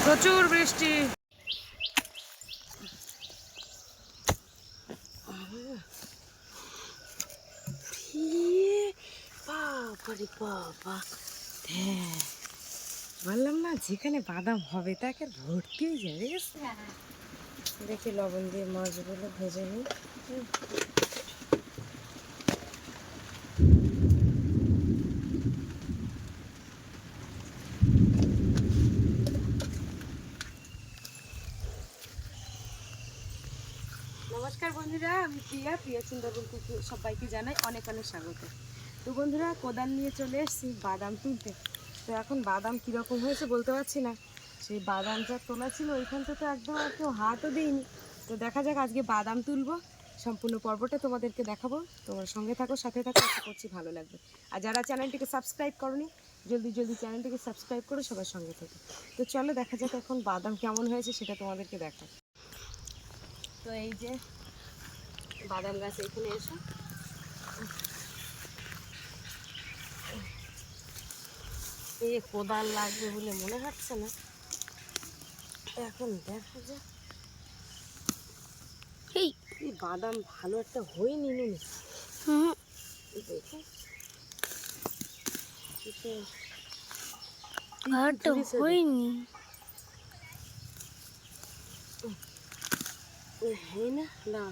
প্রচুর বৃষ্টি। বললাম না যেখানে বাদাম হবে তাকে ভর্তি হয়ে যাবে। দেখি লবণ দিয়ে মাছগুলো ভেজে নিই। নমস্কার বন্ধুরা, আমি প্রিয়া সুন্দরবন থেকে সবাইকে জানাই অনেক অনেক স্বাগত। তো বন্ধুরা, কোদাল নিয়ে চলে এসেছি বাদাম তুলতে। তো এখন বাদাম কীরকম হয়েছে বলতে পারছি না। সেই বাদাম যা তোলা ছিল ওইখানটা তো একদম আর কেউ হাতও দিইনি। তো দেখা যাক আজকে বাদাম তুলবো, সম্পূর্ণ পর্বটা তোমাদেরকে দেখাবো। তোমার সঙ্গে থাকো, সাথে থাকো, আশা করছি ভালো লাগবে। আর যারা চ্যানেলটিকে সাবস্ক্রাইব করোনি, জলদি চ্যানেলটিকে সাবস্ক্রাইব করে সবার সঙ্গে থাকো। তো চলো দেখা যাক এখন বাদাম কেমন হয়েছে সেটা তোমাদেরকে দেখাই। তো এই যে বাদাম গাছ, এখানে এসো। এই কোদাল লাগবে বলে মনে হচ্ছে না, এখন দেখা যাক। এই বাদাম ভালো একটা হয়নি নুনি। হয়নি না।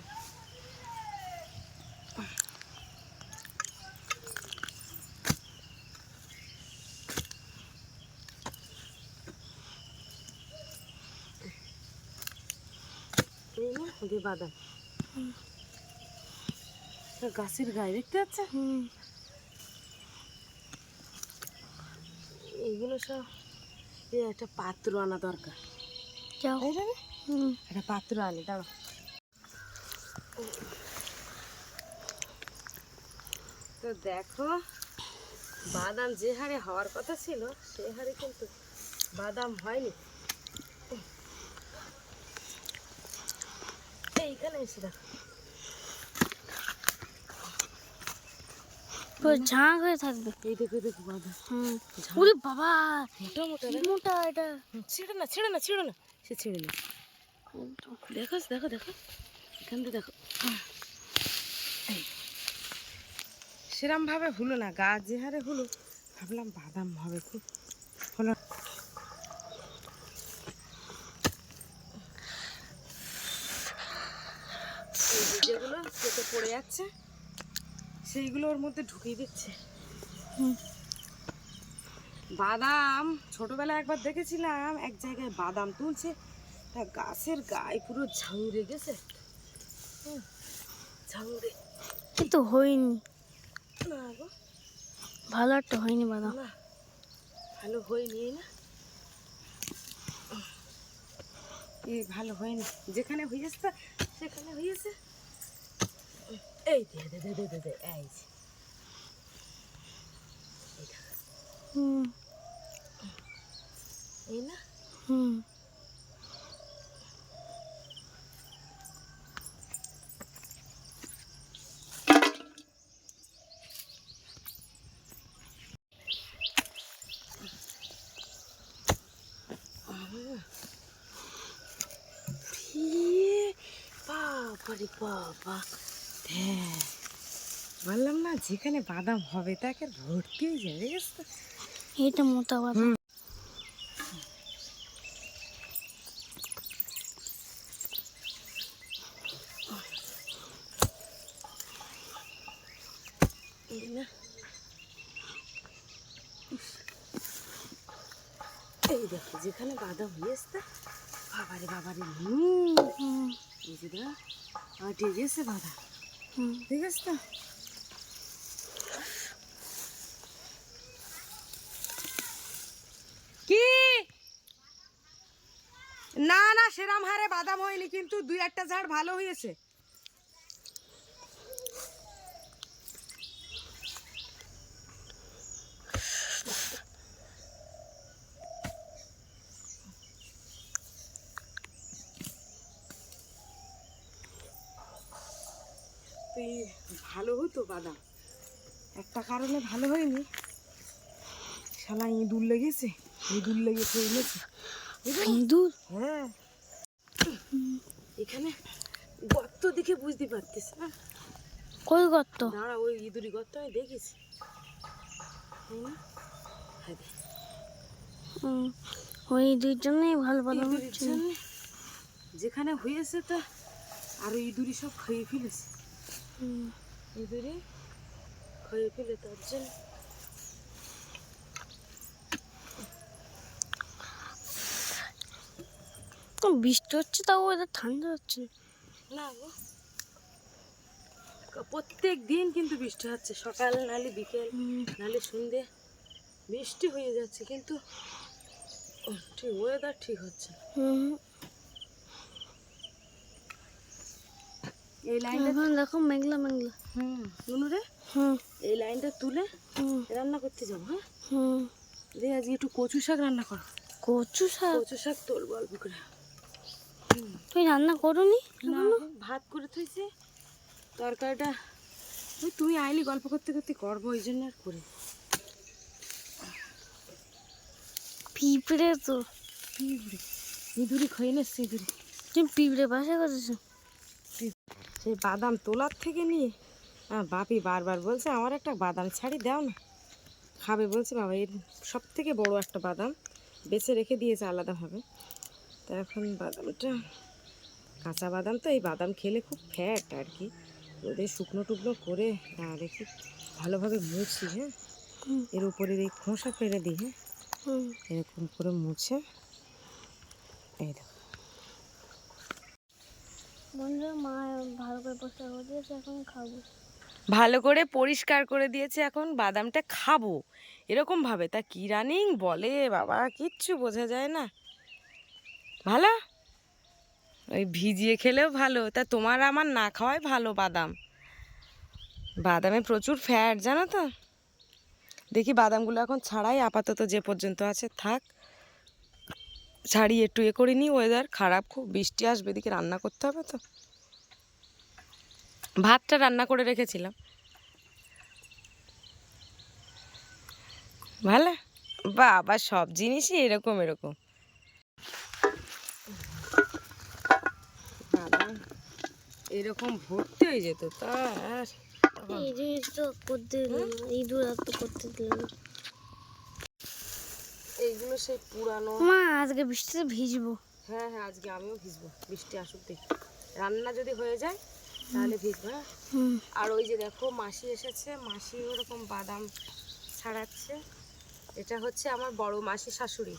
বাদাম গাছের গায়ে দেখতে পাচ্ছ? এইগুলো সব একটা পাত্র আনা দরকার। একটা পাত্র আনি, দাঁড়া। তো দেখো, বাদাম যে হারে হওয়ার কথা ছিল সে হারে কিন্তু বাদাম হয়নি। এইখানে এসে দেখো ঝাঁক হয়ে থাকবে। এই দেখো দেখো বাদাম। ওরে বাবা, মোটা মোটা মোটা। এটা ছিঁড়ে না সে ছিঁড়ে না। দেখো দেখো দেখো, এখান থেকে দেখো। সেরম ভাবে হলো না, গাছ যে হারে হলো ভাবলাম বাদাম হবে, খুব হলো। যেগুলো কেটে পড়ে যাচ্ছে সেইগুলো ওর মধ্যে ঢুকিয়ে দিচ্ছে। বাদাম ছোটবেলায় একবার দেখেছিলাম এক জায়গায় বাদাম তুলছে, তা গাছের গায়ে পুরো ঝাউড়ে গেছে। ঝাউড়ে কিন্তু হয়নি, না গো, ভালো একটা হয়নি বাদাম। না ভালো হয়নি না, ভালো হয়নি। যেখানে হয়েছে সেখানে হয়েছে। এই দে দে দে দে দে এই এই না। বাবা, বললাম না যেখানে বাদাম হবে তাকে ভর্তি হয়ে যাবে। এটা মোটা বাদাম। এই দেখো যেখানে বাদাম হয়েছে, বাবারে বাবারে, এই যে ঠিক আছে বাদাম, ঠিক আছে তো। কি না না, সেরাম হারে বাদাম হয়নি, কিন্তু দুই একটা ঝাড় ভালো হয়েছে। ভালো হতো বাদাম, একটা কারণে ভালো হয়নি, শালা ইঁদুর লেগেছে, এনেছে। ইঁদুর? হ্যাঁ, এখানে গর্ত দেখে বুঝতে পারতিস না? কই গর্ত? দাঁড়া, ওই ইঁদুরি গর্ত আমি দেখেছি। তাই না? হ্যাঁ, দেখ। হুম, ওই দুই জন্যই ভালো বাদাম ইঁদুরির হচ্ছে। জন্য যেখানে হয়েছে তা আরো ইঁদুরি সব খেয়ে ফেলেছে। হুম, ইঁদুরি খেয়ে ফেলে তার জন্য। বৃষ্টি হচ্ছে তাও ওদের ঠান্ডা হচ্ছে না। না গো, প্রত্যেক দিন কিন্তু বৃষ্টি হচ্ছে, সকাল নালে বিকেল নালে সন্ধে বৃষ্টি হয়ে যাচ্ছে, কিন্তু ঠিক ওয়েদার ঠিক হচ্ছে না। হুম, এই লাইনটা এখন দেখো মেঘলা মেঘলা। নুনুরে, হুম এই লাইনটা তুলে হুম রান্না করতে যাবো। হ্যাঁ, হুম। দিয়ে আজকে একটু কচু শাক রান্না করো। কচু শাক? কচু শাক তোলবো অল্প করে। তুই রান্না করোনি? না, ভাত করে থইছি, তরকারিটা ওই তুমি আইলি গল্প করতে করতে করবো, ওই জন্য আর করি। পিঁপড়ে তো। পিঁপড়ে? ইঁদুরি খেয়ে নিচ্ছে ইঁদুরি। তুমি পিঁপড়ে বাসা করেছো? সেই বাদাম তোলার থেকে নিয়ে বাপি বারবার বলছে আমার একটা বাদাম ছাড়ি দাও না, খাবে বলছে। বাবা এর সব থেকে বড় একটা বাদাম বেছে রেখে দিয়েছে আলাদাভাবে। তা এখন বাদামটা কাঁচা বাদাম, তো এই বাদাম খেলে খুব ফ্যাট আর কি। ওদের শুকনো টুকনো করে দেখি ভালোভাবে মুছি। হ্যাঁ, এর উপরের এই খোসা ফেলে দিই। হ্যাঁ, এরকম করে মুছে এই দেখো। বন্ধুরা, মা ভালো করে পরিষ্কার করে দিয়েছে, এখন খাবো। ভালো করে পরিষ্কার করে দিয়েছে, এখন বাদামটা খাবো এরকম ভাবে। তা কি রানিং বলে বাবা, কিচ্ছু বোঝা যায় না। ভালো, ওই ভিজিয়ে খেলেও ভালো। তা তোমার আমার না খাওয়াই ভালো বাদাম। বাদামে প্রচুর ফ্যাট জানো তো। দেখি বাদামগুলো এখন ছাড়াই, আপাতত যে পর্যন্ত আছে থাক। ছাড়িয়ে একটু করিনি, ওয়েদার খারাপ, খুব বৃষ্টি আসবে, এদিকে রান্না করতে হবে তো। ভাতটা রান্না করে রেখেছিলাম। ভালো, বাবা সব জিনিসই এরকম এরকম। বাদাম এরকম ভর্তি হয়ে যেত তার। এই জিনিস তো করতে দিল না, ইঁদুর আর তো করতে দিল না। এইগুলো সেই পুরানো। মা আজকে বৃষ্টিতে ভিজবো। হ্যাঁ হ্যাঁ, আজকে আমিও ভিজবো, বৃষ্টি আসুক দেখি। রান্না যদি হয়ে যায় তাহলে ভিজবো। হ্যাঁ, আর ওই যে দেখো মাসি এসেছে, মাসি ওরকম বাদাম ছাড়াচ্ছে। এটা হচ্ছে আমার বড় মাসি শাশুড়ি।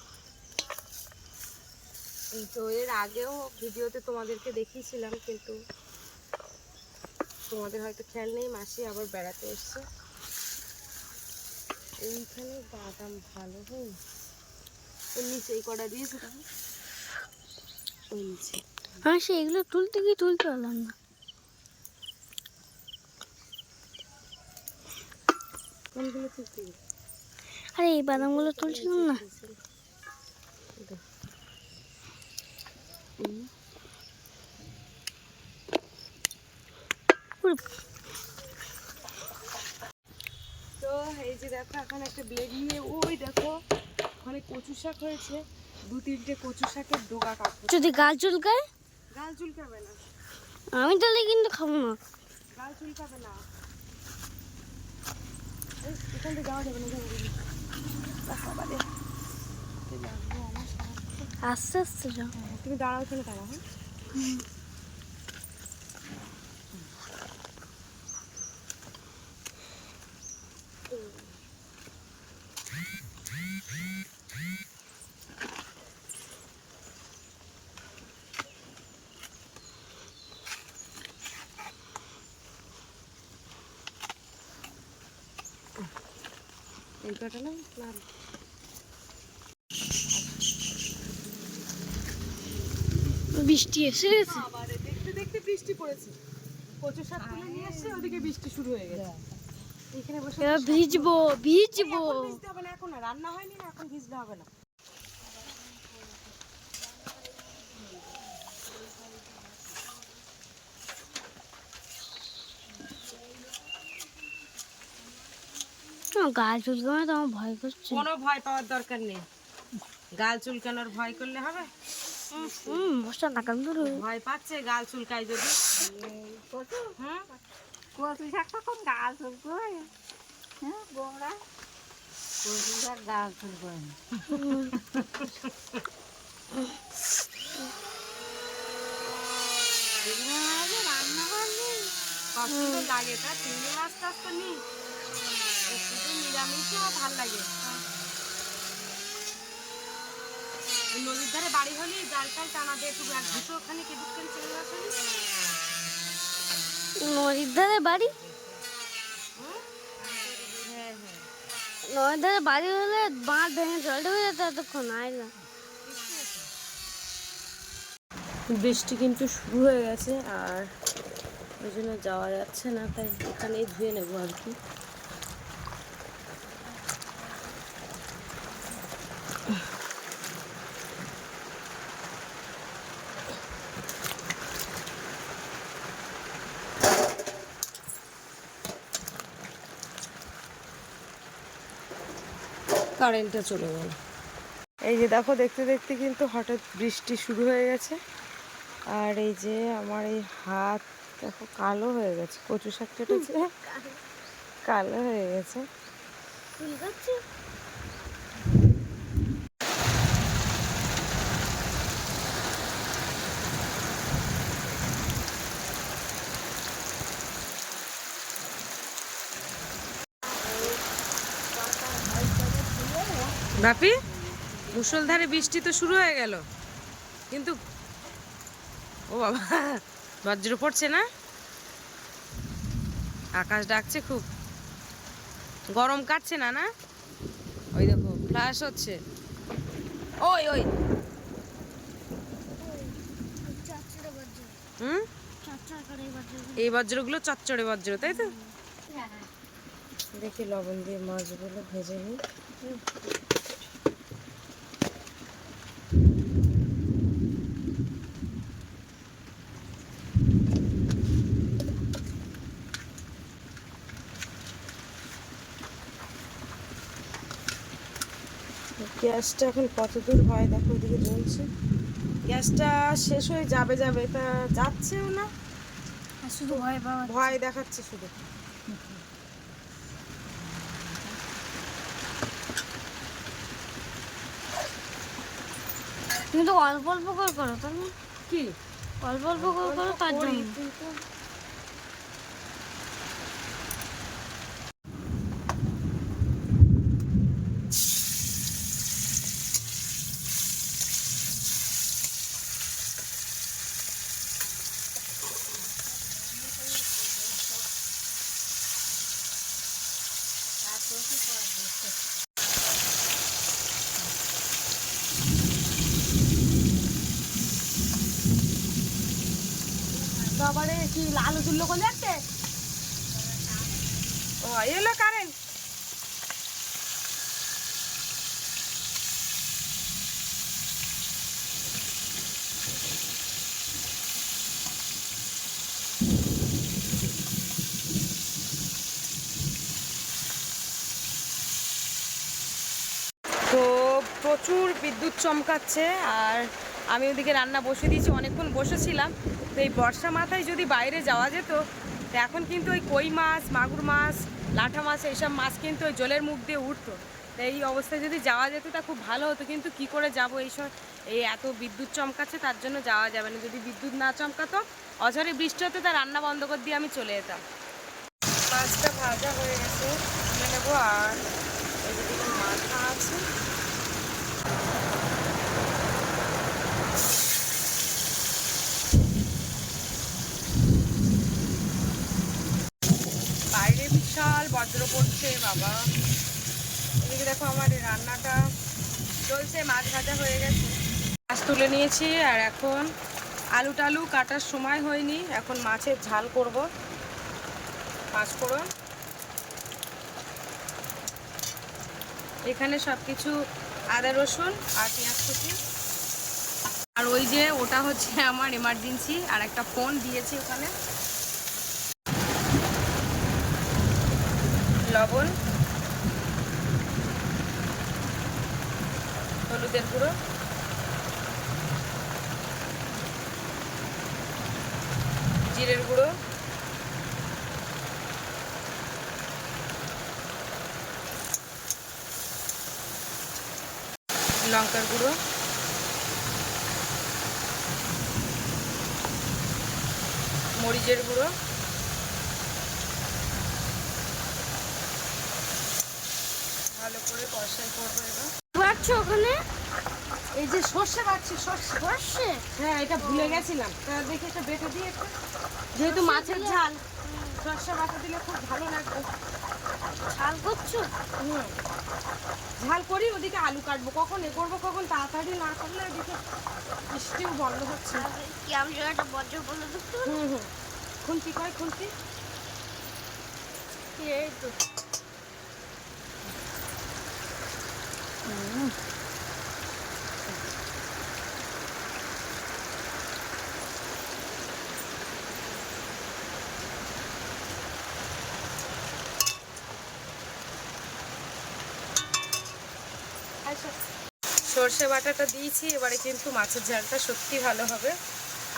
তো এর আগেও ভিডিওতে তোমাদেরকে দেখিয়েছিলাম, কিন্তু তোমাদের হয়তো খেয়াল নেই। মাসি আবার বেড়াতে এসছে। এইখানে বাদাম ভালো হয়, ওর নিচে এই কটা দিয়েছে তখন, ওই নিচে। আমি সেইগুলো তুলতে গিয়ে তুলতে পারলাম না। কোনগুলো তুলতে গেছে? আরে এই বাদামগুলো তুলছিলাম না। তো এই যে দেখো, এখন একটা ব্লেড নিয়ে ওই দেখো ওখানে কচু শাক হয়েছে, 2-3টে কচু শাকের ডোগা কাটবো। যদি গাল চুলকায়? গাল চুলকাবে না, আমি তাহলে কিন্তু খাবো না। গাল চুলকাবে না। এই এখান থেকে যাওয়া যাবে না, যাবো বাবারে, লাগবো আমার সাথে। আস্তে আস্তে যাও। তুমি দাঁড়াও, ওখানে দাঁড়াও। হ্যাঁ, এই কটা না না, বৃষ্টি এসে গেছে। বাবারে, দেখতে দেখতে বৃষ্টি পড়েছে। কচু শাক তুলে নিয়ে এসছে, ওদিকে বৃষ্টি শুরু হয়ে গেছে। এখানে বসে এবার ভিজবো ভিজবো। এখন ভিজতে হবে না, এখন না, রান্না হয়নি না, এখন ভিজলে হবে না। গাল চুলকাবে তো আমার ভয় করছে। কোনো ভয় পাওয়ার দরকার নেই, গাল চুলকানোর ভয় করলে হবে? মশা নাকাম ধরে ভয় পাচ্ছে গাল চুলকায় যদি? হুম, কচু শাক তখন গাল চুলকোয়, হ্যাঁ বোমরা কচু শাক গাল চুলকোয় না। রান্না করলি কষ্ট তো লাগে, তা চিংড়ি মাছ টাছ তো নি, একটু তো নিরামিষও ভাল লাগে। ওই নদীর ধারে বাড়ি হলি জাল টাল টানা দিয়ে একটু এক দুটো ওখানে কেটুকেন চিংড়ি মাছ হলি। নদীর ধারে বাড়ি, হুম? হ্যাঁ হ্যাঁ, নদীর ধারে বাড়ি হলে বাঁধ ভেঙে জল ঢুকে যেত এতক্ষণ আইলা। বৃষ্টি কিন্তু শুরু হয়ে গেছে আর ওই জন্য যাওয়া যাচ্ছে না, তাই এখানেই ধুয়ে নেবো আর কি। কারেন্টটা চলে গেল। এই যে দেখো, দেখতে দেখতে কিন্তু হঠাৎ বৃষ্টি শুরু হয়ে গেছে। আর এই যে আমার এই হাত দেখো কালো হয়ে গেছে, কচু শাক কেটেছে কালো হয়ে গেছে। ফুল গাছে বাপি, মুষলধারে বৃষ্টি তো শুরু হয়ে গেল, কিন্তু ও বাবা, বজ্র পড়ছে না? আকাশ ডাকছে খুব, গরম কাটছে না? না, ওই দেখো ফ্ল্যাশ হচ্ছে, ওই ওই। হুম, এই বজ্রগুলো চচ্চড়ে বজ্র, তাই তো? দেখি লবণ দিয়ে মাছগুলো ভেজে নিই। গ্যাসটা এখন কত দূর হয় দেখো, ওদিকে জ্বলছে। গ্যাসটা শেষ হয়ে যাবে যাবে, তা যাচ্ছেও না, শুধু ভয় পাওয়া। ভয় দেখাচ্ছে শুধু। তুমি তো অল্প অল্প করে করো, তাই না? কি অল্প অল্প করে করো তার জন্য। বাবারে, কি আলু তুললো কোন যাচ্ছে? ও এলো কারেন্ট। তো প্রচুর বিদ্যুৎ চমকাচ্ছে, আর আমি ওদিকে রান্না বসে দিয়েছি, অনেকক্ষণ বসেছিলাম। তো এই বর্ষা মাথায় যদি বাইরে যাওয়া যেত, তো এখন কিন্তু ওই কই মাছ, মাগুর মাছ, লাঠা মাছ, এইসব মাছ কিন্তু ওই জলের মুখ দিয়ে উঠতো। তো এই অবস্থায় যদি যাওয়া যেত তা খুব ভালো হতো, কিন্তু কি করে যাব? এই এত বিদ্যুৎ চমকাচ্ছে, তার জন্য যাওয়া যাবে না। যদি বিদ্যুৎ না চমকাতো, অঝরে বৃষ্টি হতো, তা রান্না বন্ধ করে দিয়ে আমি চলে যেতাম। মাছটা ভাজা হয়ে গেছে, তুলে নেবো। আর এদিকে মাথা আছে, বাইরে বিশাল বজ্র পড়ছে বাবা। এদিকে দেখো আমার এই রান্নাটা চলছে, মাছ ভাজা হয়ে গেছে, মাছ তুলে নিয়েছি। আর এখন আলু টালু কাটার সময় হয়নি, এখন মাছের ঝাল করব। পাঁচফোড়ন, এখানে সব কিছু আদা রসুন আর পেঁয়াজ কুচি। আর ওই যে ওটা হচ্ছে আমার এমার্জেন্সি, আর একটা ফোন দিয়েছি ওখানে। লবণ, হলুদের হলুদের গুঁড়ো, জিরের গুঁড়ো, লঙ্কার গুঁড়ো, মরিচের গুঁড়ো, ভালো করে কষাই করবো এবার। বাড়ছো ওখানে এই যে সর্ষে বাটছি, সর্ষে। বসে হ্যাঁ, এটা ভুলে গেছিলাম, তা দেখি এটা বেটে দিয়ে একটু, যেহেতু মাছের ঝাল সর্ষে বাটা দিলে খুব ভালো লাগবে। ঝাল করছো? হুম, ঝাল করি, ওদিকে আলু কাটবো, কখন এ করবো, কখন তাড়াতাড়ি না করলে ওদিকে বৃষ্টিও বন্ধ হচ্ছে। কি আমি একটা বজ্র বলে দেখতে হুম হুম, খুন্তি কয় খুন্তি। এই তো সর্ষে বাটাটা দিয়েছি, এবারে কিন্তু মাছের ঝালটা সত্যি ভালো হবে,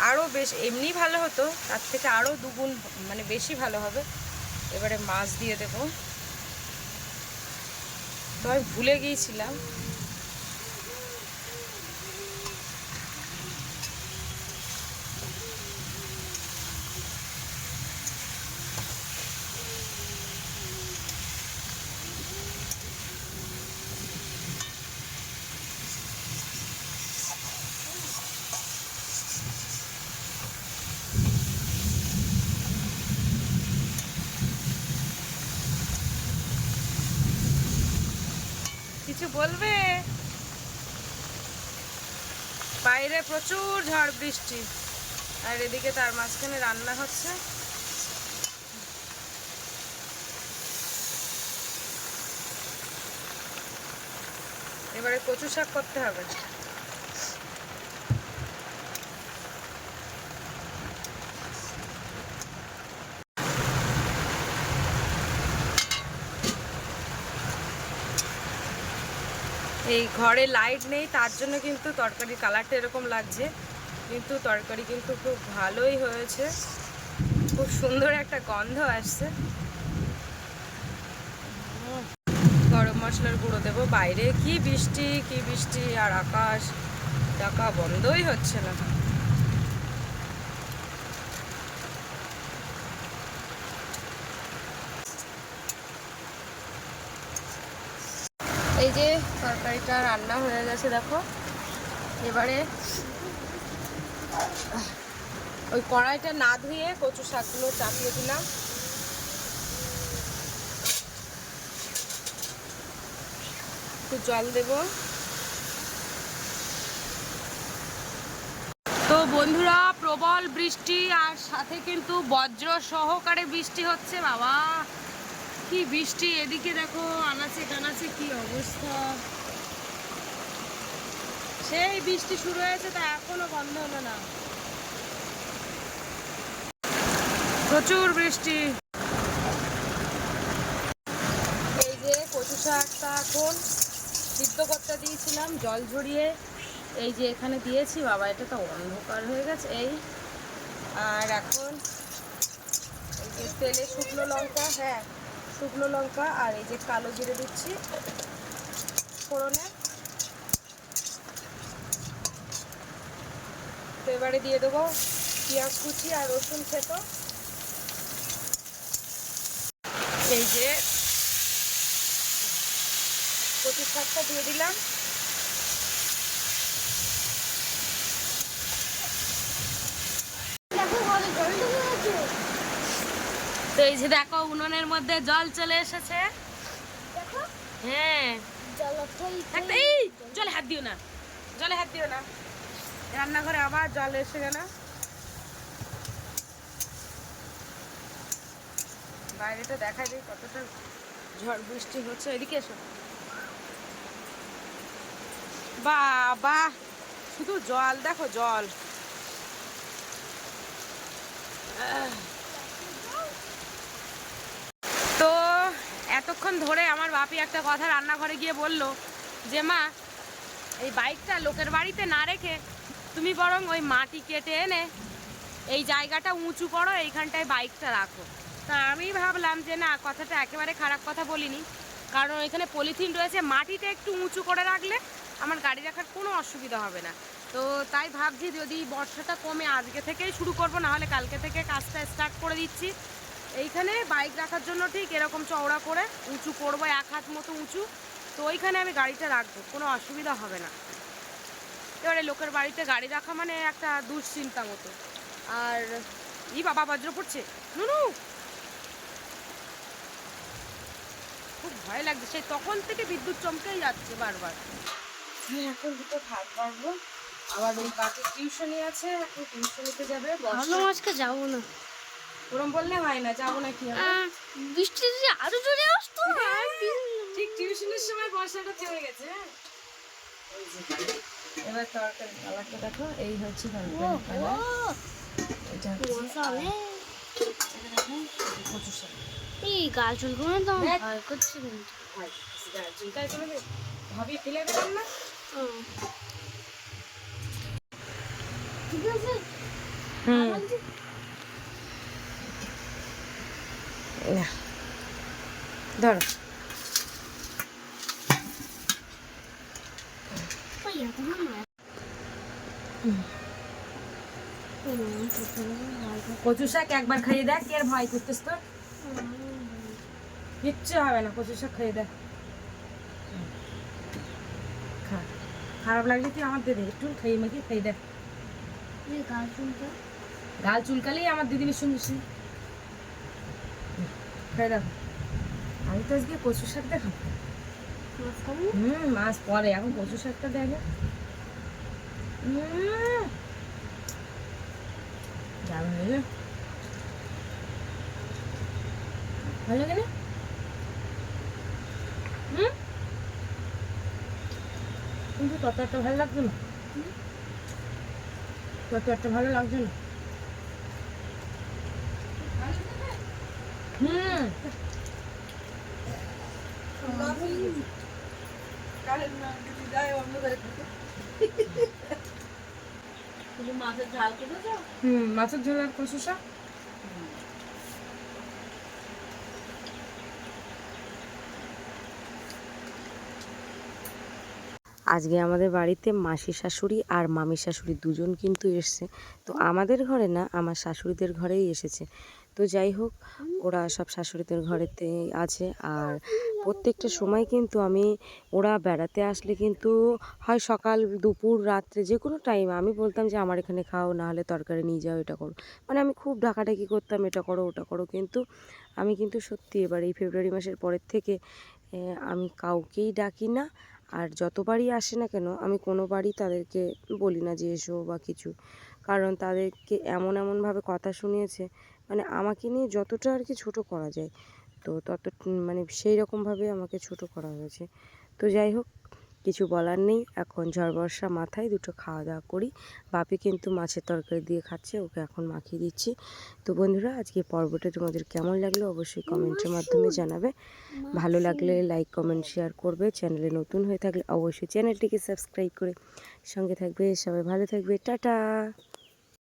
আরও বেশ, এমনি ভালো হতো, তার থেকে আরও দুগুণ মানে বেশি ভালো হবে। এবারে মাছ দিয়ে দেব, তো আমি ভুলে গিয়েছিলাম। কিছু বলবে? বাইরে প্রচুর ঝড় বৃষ্টি, আর এদিকে তার মাঝখানে রান্না হচ্ছে। এবারে কচু শাক করতে হবে। এই ঘরে লাইট নেই, তার জন্য কিন্তু তরকারির কালারটা এরকম লাগছে, কিন্তু তরকারি কিন্তু খুব ভালোই হয়েছে, খুব সুন্দর একটা গন্ধ আসছে। গরম মশলার গুঁড়ো দেবো। বাইরে কি বৃষ্টি আর আকাশ টাকা বন্ধই হচ্ছে না। এই যে তরকারিটা রান্না হয়ে গেছে দেখো, এবারে ওই কড়াইটা না ধুয়ে কচু শাকগুলো চাপিয়ে দিলাম। একটু জল দেব। তো বন্ধুরা, প্রবল বৃষ্টি আর সাথে কিন্তু বজ্র সহকারে বৃষ্টি হচ্ছে। বাবা কি বৃষ্টি, এদিকে দেখো আনাচে কানাচে কি অবস্থা, সেই বৃষ্টি শুরু হয়েছে, তা এখনো বন্ধ হলো না, প্রচুর বৃষ্টি। এই যে কচু শাকটা এখন সিদ্ধ করতে দিয়েছিলাম জল ঝরিয়ে, এই যে এখানে দিয়েছি। বাবা এটা তো অন্ধকার হয়ে গেছে। এই আর এখন এই যে তেলে শুকনো লঙ্কা, হ্যাঁ শুকনো লঙ্কা আর এই যে কালো জিরে দিচ্ছি ফোড়নে। তো এবারে দিয়ে দেবো পেঁয়াজ কুচি আর রসুন থেতো। এই যে কচু শাকটা দিয়ে দিলাম। তো এই যে দেখো উনুনের মধ্যে জল চলে এসেছে। হ্যাঁ, এই জলে হাত দিও না, জলে হাত দিও না, রান্নাঘরে আবার জল এসে গেল। বাইরেটা দেখা যায় কতটা ঝড় বৃষ্টি হচ্ছে। এদিকে এসো। বাবা শুধু জল দেখো, জল। তো এতক্ষণ ধরে আমার বাপি একটা কথা রান্নাঘরে গিয়ে বলল যে মা এই বাইকটা লোকের বাড়িতে না রেখে তুমি বরং ওই মাটি কেটে এনে এই জায়গাটা উঁচু করো, এইখানটায় বাইকটা রাখো। তা আমি ভাবলাম যে না, কথাটা একেবারে খারাপ কথা বলিনি, কারণ এখানে পলিথিন রয়েছে, মাটিটা একটু উঁচু করে রাখলে আমার গাড়ি রাখার কোনো অসুবিধা হবে না। তো তাই ভাবছি যদি বর্ষাটা কমে আজকে থেকেই শুরু করব, না হলে কালকে থেকে কাজটা স্টার্ট করে দিচ্ছি। এইখানে বাইক রাখার জন্য ঠিক এরকম চওড়া করে উঁচু করবো, 1 হাত মতো উঁচু, তো ওইখানে আমি গাড়িটা রাখবো, কোনো অসুবিধা হবে না। এবারে লোকের বাড়িতে গাড়ি রাখা মানে একটা দুশ্চিন্তা মতো। আর বাবা বজ্র পড়ছে, নুনু খুব ভয় লাগছে, সেই তখন থেকে বিদ্যুৎ চমকেই যাচ্ছে বারবার। এখন দুটো ভাত বাড়বো, আবার ওই বাকি টিউশনি আছে, এখন টিউশনিতে যাবে। ভাবলাম আজকে যাবো না, ওরম বললে হয় না, যাবো না কি হবে? বৃষ্টি যদি আরো জোরে আসতো। ঠিক টিউশনের সময় বর্ষাটা থেমে গেছে। এই যে, এবার তরকারি কালারটা দেখো, এই হচ্ছে তরকারি কালার। এটা মশালে এটা দেখো, কচু শাক। এই গাল চুলগুলো তো আমার ভয় করছে কিন্তু। চিন্তাই করে ভাবি ফেলে দেবেন না। ঠিক আছে, ধরো। কচু শাক একবার খাইয়ে দেখ, কি আর ভয় করতেছ তোর? কিচ্ছু হবে না, কচু শাক খাইয়ে দেখ। খা, খারাপ লাগলে তুই আমার দিদি একটু খাইয়ে মাখিয়ে খাইয়ে দেখ। গাল চুলকালেই আমার দিদির শুনছি, খাই দেখো। আমি তো আজকে কচু শাক দেখাবো। মাছ পরে, এখন কচু শাকটা দেখে। দারুণ লাগে, ভালো লাগে না? কিন্তু তত একটা ভালো লাগছে না, তত একটা ভালো লাগছে না। মাছের ঝোল আর কচু শাক। আজকে আমাদের বাড়িতে মাসি শাশুড়ি আর মামি শাশুড়ি দুজন কিন্তু এসছে। তো আমাদের ঘরে না, আমার শাশুড়িদের ঘরেই এসেছে। তো যাই হোক, ওরা সব শাশুড়িদের ঘরেতে আছে। আর প্রত্যেকটা সময় কিন্তু আমি, ওরা বেড়াতে আসলে কিন্তু হয় সকাল দুপুর রাত্রে যে কোনো টাইম আমি বলতাম যে আমার এখানে খাও, না হলে তরকারি নিয়ে যাও, এটা করো। মানে আমি খুব ডাকাডাকি করতাম, এটা করো ওটা করো। কিন্তু আমি কিন্তু সত্যি এবার এই ফেব্রুয়ারি মাসের পরের থেকে আমি কাউকেই ডাকি না। আর যতবারই আসে না কেন, আমি কোনোবারই তাদেরকে বলি না যে এসো বা কিছু, কারণ তাদেরকে এমনভাবে কথা শুনিয়েছে, মানে আমাকে নিয়ে যতটা আর কি ছোটো করা যায়, তো তত মানে সেই রকমভাবে আমাকে ছোট করা হয়েছে। তো যাই হোক, কিছু বলার নেই। এখন ঝড় বর্ষা মাথায় দুটো খাওয়া দাওয়া করি। বাপি কিন্তু মাছের তরকারি দিয়ে খাচ্ছে, ওকে এখন মাখিয়ে দিচ্ছি। তো বন্ধুরা, আজকে পর্বটা তোমাদের কেমন লাগলো অবশ্যই কমেন্টের মাধ্যমে জানাবে। ভালো লাগলে লাইক কমেন্ট শেয়ার করবে। চ্যানেলে নতুন হয়ে থাকলে অবশ্যই চ্যানেলটিকে সাবস্ক্রাইব করে সঙ্গে থাকবে। সবাই ভালো থাকবে, টাটা।